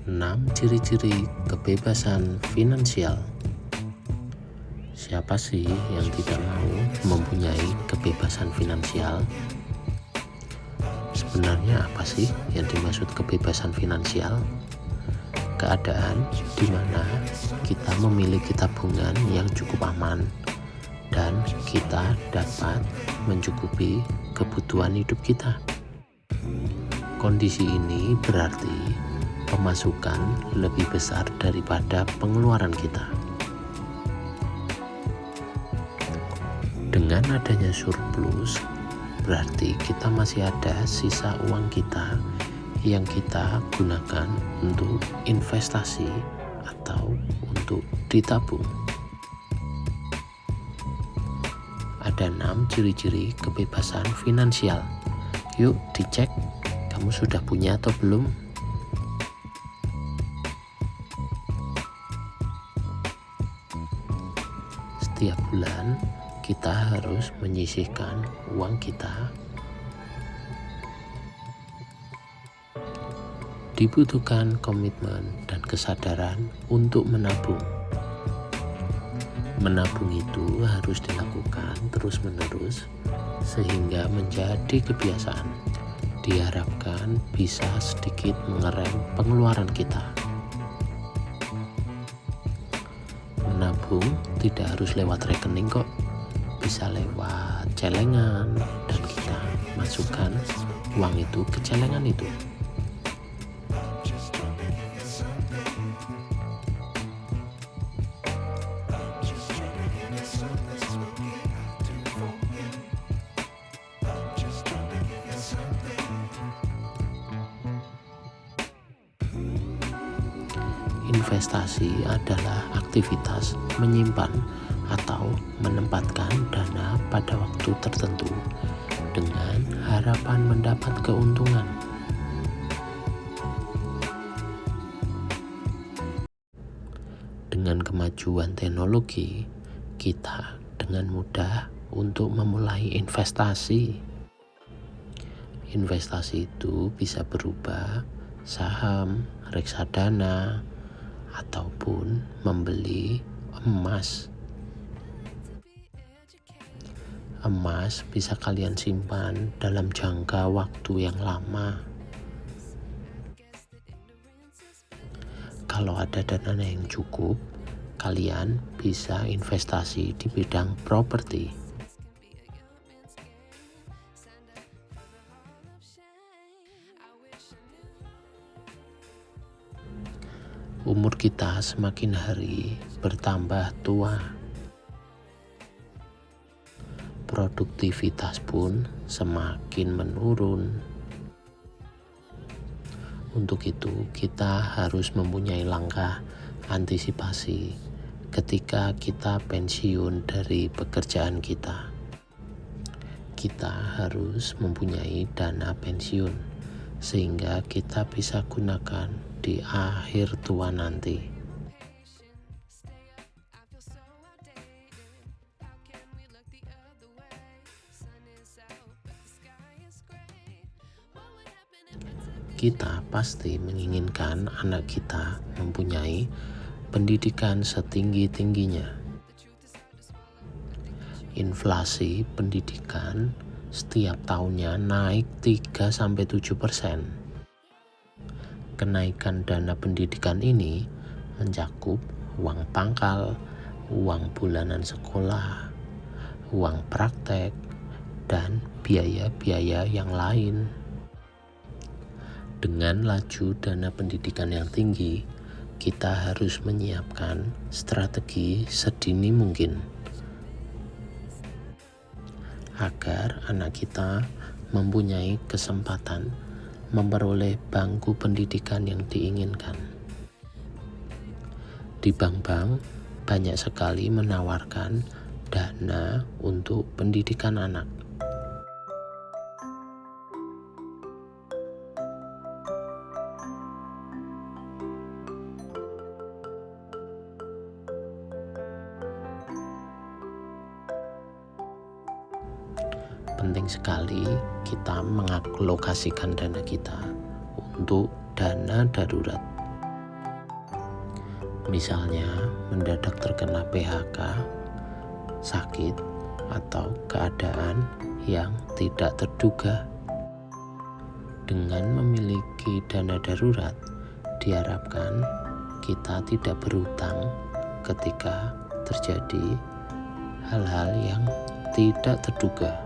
6 ciri-ciri kebebasan finansial. Siapa sih yang tidak mau mempunyai kebebasan finansial? Sebenarnya apa sih yang dimaksud kebebasan finansial? Keadaan di mana kita memiliki tabungan yang cukup aman dan kita dapat mencukupi kebutuhan hidup kita. Kondisi ini berarti pemasukan lebih besar daripada pengeluaran kita. Dengan adanya surplus, berarti kita masih ada sisa uang kita yang kita gunakan untuk investasi atau untuk ditabung. Ada 6 ciri-ciri kebebasan finansial. Yuk dicek, kamu sudah punya atau belum? Setiap bulan kita harus menyisihkan uang kita. Dibutuhkan komitmen dan kesadaran untuk menabung. Menabung itu harus dilakukan terus-menerus sehingga menjadi kebiasaan. Diharapkan bisa sedikit mengerem pengeluaran kita. Menabung tidak harus lewat rekening kok, bisa lewat celengan dan kita masukkan uang itu ke celengan itu. Investasi adalah aktivitas menyimpan atau menempatkan dana pada waktu tertentu dengan harapan mendapat keuntungan. Dengan kemajuan teknologi, kita dengan mudah untuk memulai investasi. Investasi itu bisa berupa saham, reksadana, ataupun membeli emas. Emas bisa kalian simpan dalam jangka waktu yang lama. Kalau ada dana yang cukup, kalian bisa investasi di bidang properti. Umur kita semakin hari bertambah tua. Produktivitas pun semakin menurun. Untuk itu, kita harus mempunyai langkah antisipasi ketika kita pensiun dari pekerjaan kita. Kita harus mempunyai dana pensiun sehingga kita bisa gunakan di akhir tua nanti. Kita pasti menginginkan anak kita mempunyai pendidikan setinggi-tingginya. Inflasi pendidikan setiap tahunnya naik 3-7%. Kenaikan dana pendidikan ini mencakup uang pangkal, uang bulanan sekolah, uang praktek, dan biaya-biaya yang lain. Dengan laju dana pendidikan yang tinggi, kita harus menyiapkan strategi sedini mungkin agar anak kita mempunyai kesempatan memperoleh bangku pendidikan yang diinginkan. Di bank-bank banyak sekali menawarkan dana untuk pendidikan anak. penting sekali kita mengalokasikan dana kita untuk dana darurat. Misalnya mendadak terkena PHK, sakit, atau keadaan yang tidak terduga. Dengan memiliki dana darurat, diharapkan kita tidak berhutang ketika terjadi hal-hal yang tidak terduga.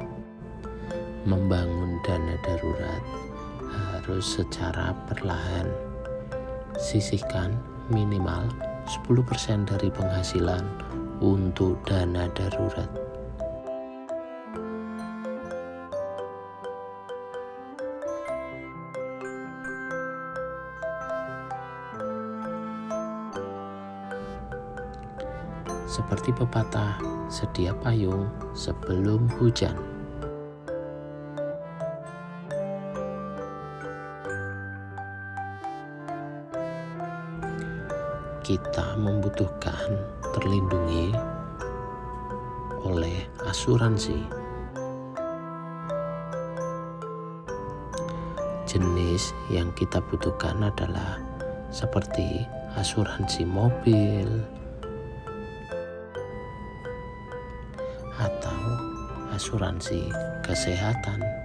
Membangun dana darurat harus secara perlahan. Sisihkan minimal 10% dari penghasilan untuk dana darurat. Seperti pepatah, sedia payung sebelum hujan. Kita membutuhkan terlindungi oleh asuransi. Jenis yang kita butuhkan adalah seperti asuransi mobil atau asuransi kesehatan.